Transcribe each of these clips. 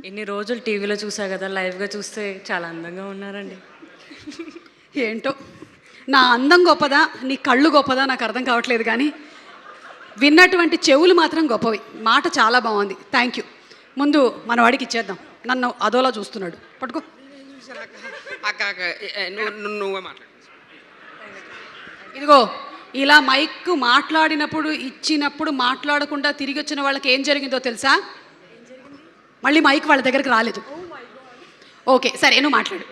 ఇన్ని రోజులు టీవీలో చూసా కదా, లైవ్గా చూస్తే చాలా అందంగా ఉన్నారండి. ఏంటో నా అందం గొప్పదా నీ కళ్ళు గొప్పదా నాకు అర్థం కావట్లేదు, కానీ విన్నటువంటి చెవులు మాత్రం గొప్పవి. మాట చాలా బాగుంది, థ్యాంక్ యూ. ముందు మన వాడికి ఇచ్చేద్దాం, నన్ను అదోలా చూస్తున్నాడు. పట్టుకో. నువ్వే మాట్లాడు. ఇదిగో ఇలా మైక్ మాట్లాడినప్పుడు ఇచ్చినప్పుడు మాట్లాడకుండా తిరిగి వచ్చిన వాళ్ళకి ఏం జరిగిందో తెలుసా? మళ్ళీ మైక్ వాళ్ళ దగ్గరికి రాలేదు. ఓకే సరే, నువ్వు మాట్లాడు.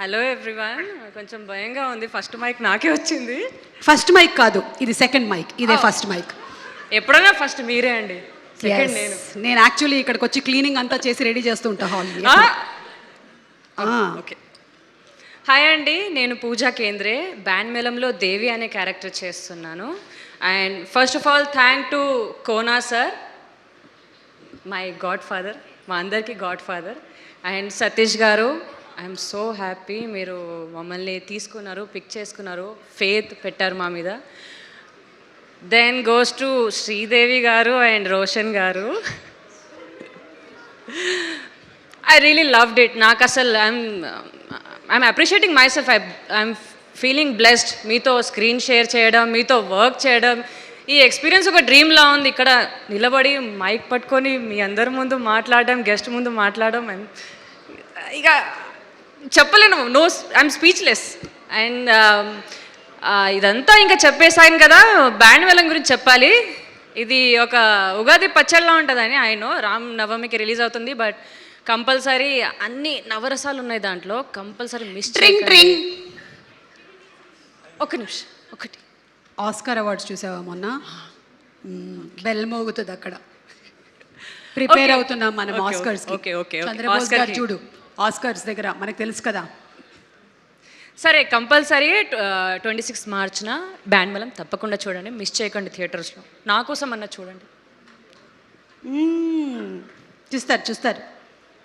హలో ఎవ్రీవన్, కొంచెం భయంగా ఉంది. ఫస్ట్ మైక్ నాకే వచ్చింది. ఫస్ట్ మైక్ కాదు, ఇది సెకండ్ మైక్, ఇదే ఫస్ట్ మైక్. ఎప్పుడైనా ఫస్ట్ మీరే అండి, సెకండ్ నేను. నేను యాక్చువల్లీ ఇక్కడికి వచ్చి క్లీనింగ్ అంతా చేసి రెడీ చేస్తూ ఉంటా హాల్. ఓకే. హాయ్ అండి, నేను పూజా కేంద్రే, బ్యాండ్ మేళంలో దేవి అనే క్యారెక్టర్ చేస్తున్నాను. And first of all thank to Kona sir, my God father, మా అందరికీ గాడ్ ఫాదర్. అండ్ సతీష్ గారు, ఐఎమ్ సో హ్యాపీ మీరు మమ్మల్ని తీసుకున్నారు, పిక్ చేసుకున్నారు, ఫేత్ పెట్టారు మా మీద. దెన్ గోస్ టు శ్రీదేవి గారు అండ్ రోషన్ గారు. I really loved it. నాకు అసలు I'm appreciating my self. I'm feeling blessed. మీతో స్క్రీన్ షేర్ చేయడం, మీతో వర్క్ చేయడం, ఈ ఎక్స్పీరియన్స్ ఒక డ్రీమ్లా ఉంది. ఇక్కడ నిలబడి మైక్ పట్టుకొని మీ అందరి ముందు మాట్లాడడం, గెస్ట్ ముందు మాట్లాడడం, ఇక చెప్పలేను. I'm speechless. అండ్ ఇదంతా ఇంకా చెప్పేసాను కదా, బ్యాండ్ మేళం గురించి చెప్పాలి. ఇది ఒక ఉగాది పచ్చడిలా ఉంటుందని ఆయన రామ్ నవమికి రిలీజ్ అవుతుంది. బట్ కంపల్సరీ అన్ని నవరసాలు ఉన్నాయి దాంట్లో, కంపల్సరీ మిస్ చేయకండి. ఒక నిమిషం, ఒకటి. ఆస్కార్ అవార్డ్స్ చూసావా మొన్న? బెల్ మోగుతుంది అక్కడ. ప్రిపేర్ అవుతున్నాం మనం ఆస్కర్స్. చంద్రబోస్ గారు చూడు, ఆస్కర్స్ దగ్గర మనకు తెలుసు కదా. సరే, కంపల్సరీ 26 మార్చ్న బ్యాండ్ మేళం తప్పకుండా చూడండి, మిస్ చేయకండి. థియేటర్స్లో నా కోసం అన్న చూడండి. చూస్తారు.